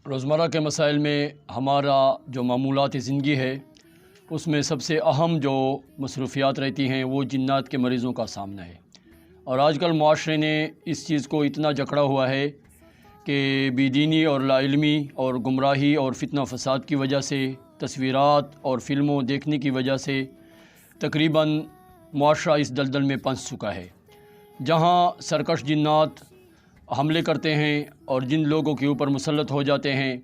روزمرہ کے مسائل میں ہمارا جو معمولات زندگی ہے اس میں سب سے اہم جو مصروفیات رہتی ہیں وہ جنات کے مریضوں کا سامنا ہے، اور آج کل معاشرے نے اس چیز کو اتنا جکڑا ہوا ہے کہ بے دینی اور لا علمی اور گمراہی اور فتنہ فساد کی وجہ سے، تصویرات اور فلموں دیکھنے کی وجہ سے تقریباً معاشرہ اس دلدل میں پھنس چکا ہے، جہاں سرکش جنات حملے کرتے ہیں اور جن لوگوں کے اوپر مسلط ہو جاتے ہیں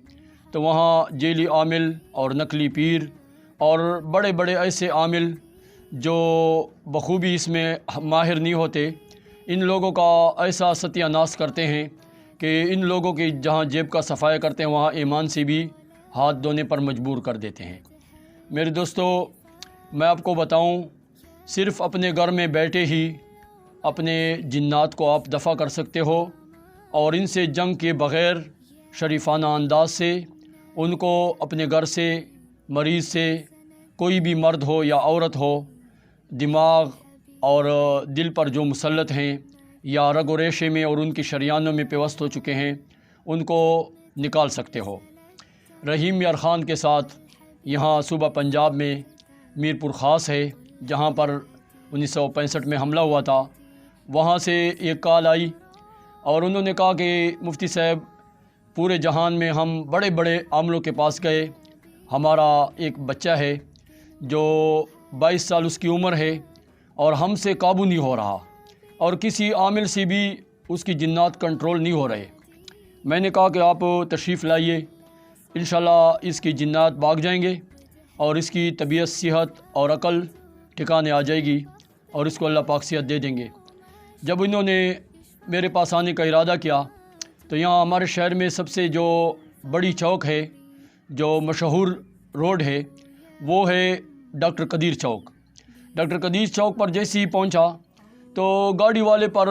تو وہاں جیلی عامل اور نقلی پیر اور بڑے بڑے ایسے عامل جو بخوبی اس میں ماہر نہیں ہوتے، ان لوگوں کا ایسا ستیہ ناش کرتے ہیں کہ ان لوگوں کی جہاں جیب کا صفایا کرتے ہیں وہاں ایمان سے بھی ہاتھ دھونے پر مجبور کر دیتے ہیں۔ میرے دوستو، میں آپ کو بتاؤں، صرف اپنے گھر میں بیٹھے ہی اپنے جنات کو آپ دفع کر سکتے ہو، اور ان سے جنگ کے بغیر شریفانہ انداز سے ان کو اپنے گھر سے، مریض سے، کوئی بھی مرد ہو یا عورت ہو، دماغ اور دل پر جو مسلط ہیں یا رگ و ریشے میں اور ان کی شریانوں میں پیوست ہو چکے ہیں ان کو نکال سکتے ہو۔ رحیم یار خان کے ساتھ یہاں صوبہ پنجاب میں میر پور خاص ہے، جہاں پر 1965 میں حملہ ہوا تھا، وہاں سے ایک کال آئی اور انہوں نے کہا کہ مفتی صاحب، پورے جہان میں ہم بڑے بڑے عاملوں کے پاس گئے، ہمارا ایک بچہ ہے جو 22 سال اس کی عمر ہے اور ہم سے قابو نہیں ہو رہا، اور کسی عامل سے بھی اس کی جنات کنٹرول نہیں ہو رہے۔ میں نے کہا کہ آپ تشریف لائیے، انشاءاللہ اس کی جنات بھاگ جائیں گے اور اس کی طبیعت، صحت اور عقل ٹھکانے آ جائے گی اور اس کو اللہ پاک صحت دے دیں گے۔ جب انہوں نے میرے پاس آنے کا ارادہ کیا تو یہاں ہمارے شہر میں سب سے جو بڑی چوک ہے، جو مشہور روڈ ہے، وہ ہے ڈاکٹر قدیر چوک۔ ڈاکٹر قدیر چوک پر جیسے ہی پہنچا تو گاڑی والے پر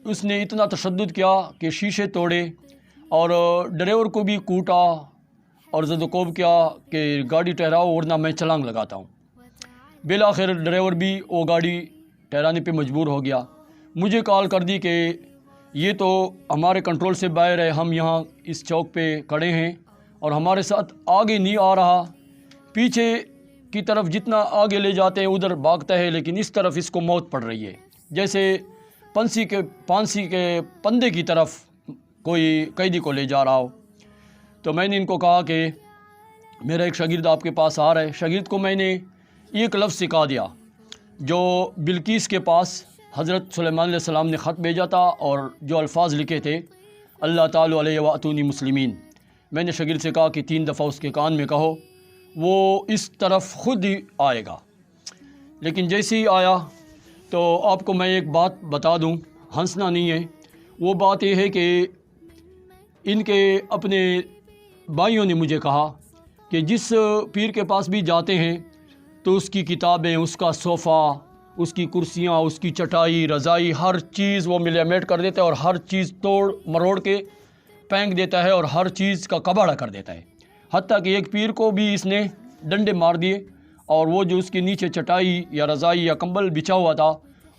اس نے اتنا تشدد کیا کہ شیشے توڑے اور ڈرائیور کو بھی کوٹا اور زد و کوب کیا کہ گاڑی ٹھہراؤ ورنہ میں چھلانگ لگاتا ہوں۔ بالآخر ڈرائیور بھی وہ گاڑی ٹھہرانے پہ مجبور ہو گیا۔ مجھے کال کر دی کہ یہ تو ہمارے کنٹرول سے باہر ہے، ہم یہاں اس چوک پہ کھڑے ہیں اور ہمارے ساتھ آگے نہیں آ رہا، پیچھے کی طرف جتنا آگے لے جاتے ہیں ادھر بھاگتا ہے، لیکن اس طرف اس کو موت پڑ رہی ہے، جیسے پھانسی کے پندے کی طرف کوئی قیدی کو لے جا رہا ہو۔ تو میں نے ان کو کہا کہ میرا ایک شاگرد آپ کے پاس آ رہا ہے۔ شاگرد کو میں نے ایک لفظ سکھا دیا جو بلقیس کے پاس حضرت سلیمان علیہ السلام نے خط بھیجا تھا، اور جو الفاظ لکھے تھے اللہ تعالیٰ علیہ واتونی مسلمین۔ میں نے شاگرد سے کہا کہ 3 دفعہ اس کے کان میں کہو، وہ اس طرف خود ہی آئے گا۔ لیکن جیسے ہی آیا تو آپ کو میں ایک بات بتا دوں، ہنسنا نہیں ہے، وہ بات یہ ہے کہ ان کے اپنے بھائیوں نے مجھے کہا کہ جس پیر کے پاس بھی جاتے ہیں تو اس کی کتابیں، اس کا صوفہ، اس کی کرسیاں، اس کی چٹائی، رضائی، ہر چیز وہ ملیمیٹ کر دیتا ہے اور ہر چیز توڑ مروڑ کے پھینک دیتا ہے اور ہر چیز کا کباڑہ کر دیتا ہے۔ حتیٰ کہ ایک پیر کو بھی اس نے ڈنڈے مار دیے، اور وہ جو اس کے نیچے چٹائی یا رضائی یا کمبل بچھا ہوا تھا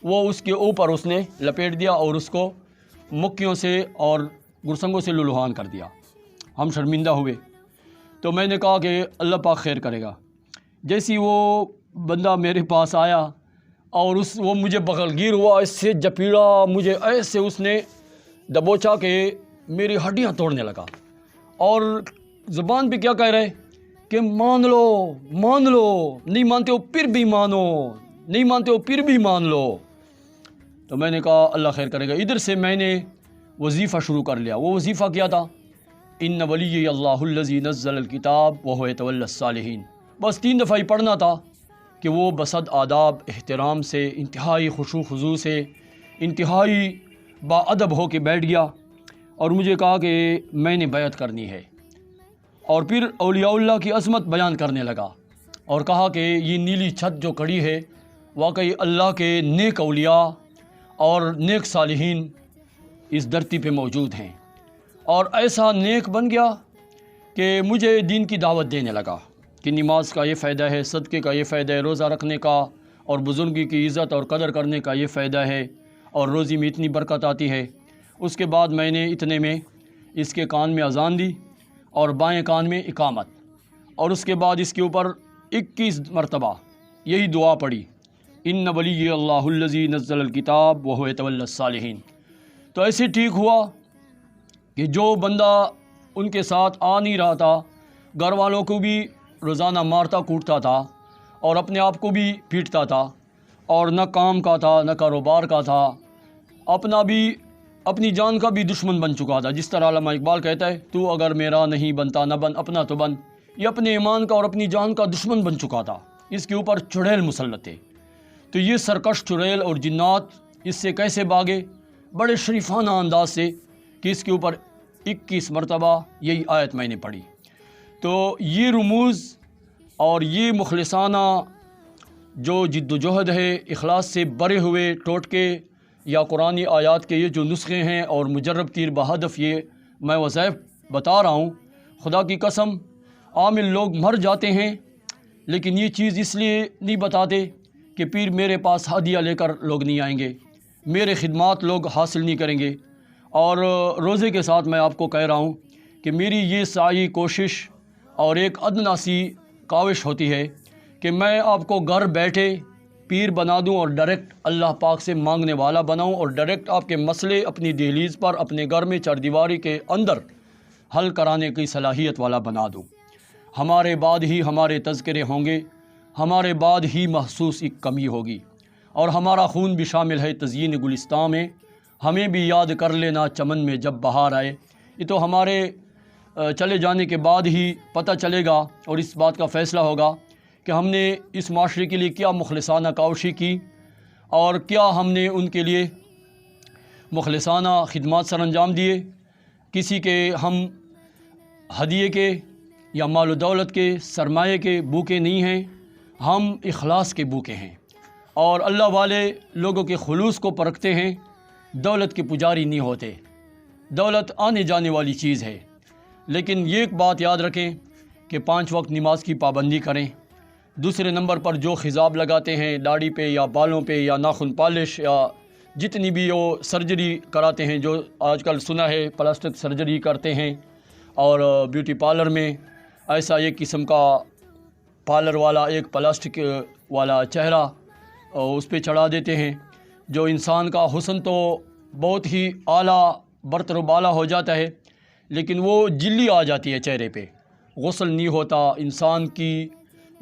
وہ اس کے اوپر اس نے لپیٹ دیا اور اس کو مکیوں سے اور گرسنگوں سے للہان کر دیا۔ ہم شرمندہ ہوئے۔ تو میں نے کہا کہ اللہ پاک خیر کرے گا۔ جیسی وہ بندہ میرے پاس آیا اور وہ مجھے بغل گیر ہوا، اس سے جپیڑا مجھے، ایسے اس نے دبوچا کہ میری ہڈیاں توڑنے لگا، اور زبان پہ کیا کہہ رہے کہ مان لو، مان لو، نہیں مانتے ہو پھر بھی مانو، نہیں مانتے ہو پھر بھی مان لو۔ تو میں نے کہا اللہ خیر کرے گا۔ ادھر سے میں نے وظیفہ شروع کر لیا۔ وہ وظیفہ کیا تھا؟ ان ولی اللہ الذی نزل الکتاب وہو یتولی الصالحین۔ بس 3 دفعہ ہی پڑھنا تھا کہ وہ بصد آداب، احترام سے، انتہائی خشوع خضوع سے، انتہائی باادب ہو کے بیٹھ گیا اور مجھے کہا کہ میں نے بیعت کرنی ہے، اور پھر اولیاء اللہ کی عظمت بیان کرنے لگا اور کہا کہ یہ نیلی چھت جو کھڑی ہے واقعی اللہ کے نیک اولیاء اور نیک صالحین اس دھرتی پہ موجود ہیں، اور ایسا نیک بن گیا کہ مجھے دین کی دعوت دینے لگا کہ نماز کا یہ فائدہ ہے، صدقے کا یہ فائدہ ہے، روزہ رکھنے کا اور بزرگی کی عزت اور قدر کرنے کا یہ فائدہ ہے، اور روزی میں اتنی برکت آتی ہے۔ اس کے بعد میں نے اتنے میں اس کے کان میں اذان دی اور بائیں کان میں اقامت، اور اس کے بعد اس کے اوپر 21 مرتبہ یہی دعا پڑھی، ان ولی اللہ الذی نزل الکتاب وہو یتولی الصالحین۔ تو ایسے ٹھیک ہوا کہ جو بندہ ان کے ساتھ آ نہیں رہا تھا، گھر والوں کو بھی روزانہ مارتا کوٹتا تھا اور اپنے آپ کو بھی پیٹتا تھا، اور نہ کام کا تھا نہ کاروبار کا تھا، اپنی جان کا بھی دشمن بن چکا تھا۔ جس طرح علامہ اقبال کہتا ہے، تو اگر میرا نہیں بنتا نہ بن اپنا تو بن، یہ اپنے ایمان کا اور اپنی جان کا دشمن بن چکا تھا۔ اس کے اوپر چڑیل مسلط ہے۔ تو یہ سرکش چڑیل اور جنات اس سے کیسے بھاگے؟ بڑے شریفانہ انداز سے، کہ اس کے اوپر 21 مرتبہ یہی آیت میں نے پڑھی۔ تو یہ رموز اور یہ مخلصانہ جو جد و جہد ہے، اخلاص سے بھرے ہوئے ٹوٹکے یا قرآنی آیات کے یہ جو نسخے ہیں اور مجرب تیر بہدف یہ میں وظائف بتا رہا ہوں، خدا کی قسم عامل لوگ مر جاتے ہیں، لیکن یہ چیز اس لیے نہیں بتاتے کہ پیر میرے پاس ہدیہ لے کر لوگ نہیں آئیں گے، میرے خدمات لوگ حاصل نہیں کریں گے۔ اور روزے کے ساتھ میں آپ کو کہہ رہا ہوں کہ میری یہ سعی کوشش اور ایک ادنا سی کاوش ہوتی ہے کہ میں آپ کو گھر بیٹھے پیر بنا دوں اور ڈائریکٹ اللہ پاک سے مانگنے والا بناؤں، اور ڈائریکٹ آپ کے مسئلے اپنی دہلیز پر اپنے گھر میں چاردیواری کے اندر حل کرانے کی صلاحیت والا بنا دوں۔ ہمارے بعد ہی ہمارے تذکرے ہوں گے، ہمارے بعد ہی محسوس ایک کمی ہوگی، اور ہمارا خون بھی شامل ہے تزئین گلستان میں، ہمیں بھی یاد کر لینا چمن میں جب بہار آئے۔ یہ تو ہمارے چلے جانے کے بعد ہی پتہ چلے گا، اور اس بات کا فیصلہ ہوگا کہ ہم نے اس معاشرے کے لیے کیا مخلصانہ کاوشی کی، اور کیا ہم نے ان کے لیے مخلصانہ خدمات سر انجام دیے۔ کسی کے ہم ہدیے کے یا مال و دولت کے سرمایے کے بھوکے نہیں ہیں، ہم اخلاص کے بھوکے ہیں، اور اللہ والے لوگوں کے خلوص کو پرکھتے ہیں، دولت کے پجاری نہیں ہوتے۔ دولت آنے جانے والی چیز ہے، لیکن یہ ایک بات یاد رکھیں کہ 5 وقت نماز کی پابندی کریں۔ دوسرے نمبر پر جو خضاب لگاتے ہیں داڑھی پہ یا بالوں پہ یا ناخن پالش یا جتنی بھی وہ سرجری کراتے ہیں، جو آج کل سنا ہے پلاسٹک سرجری کرتے ہیں، اور بیوٹی پارلر میں ایسا ایک قسم کا پارلر والا ایک پلاسٹک والا چہرہ اس پہ چڑھا دیتے ہیں، جو انسان کا حسن تو بہت ہی اعلیٰ برتر و بالا ہو جاتا ہے، لیکن وہ جلی آ جاتی ہے چہرے پہ، غسل نہیں ہوتا، انسان کی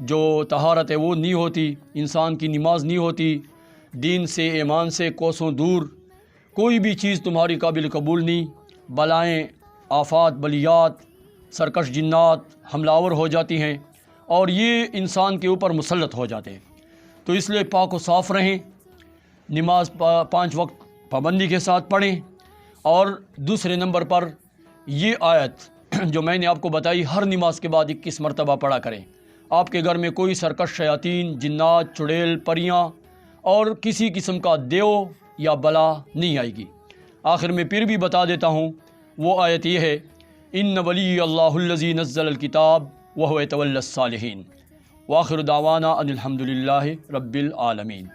جو طہارت ہے وہ نہیں ہوتی، انسان کی نماز نہیں ہوتی، دین سے ایمان سے کوسوں دور، کوئی بھی چیز تمہاری قابل قبول نہیں، بلائیں آفات بلیات سرکش جنات حملہ آور ہو جاتی ہیں، اور یہ انسان کے اوپر مسلط ہو جاتے ہیں۔ تو اس لیے پاک و صاف رہیں، نماز 5 وقت پابندی کے ساتھ پڑھیں، اور دوسرے نمبر پر یہ آیت جو میں نے آپ کو بتائی ہر نماز کے بعد 21 مرتبہ پڑھا کریں۔ آپ کے گھر میں کوئی سرکش شیاطین، جنات، چڑیل، پریاں اور کسی قسم کا دیو یا بلا نہیں آئے گی۔ آخر میں پھر بھی بتا دیتا ہوں، وہ آیت یہ ہے، ان ولی اللہ الذی نزل الکتاب وہو یتولی الصالحین۔ وآخر دعوانا ان الحمد للہ رب العالمین۔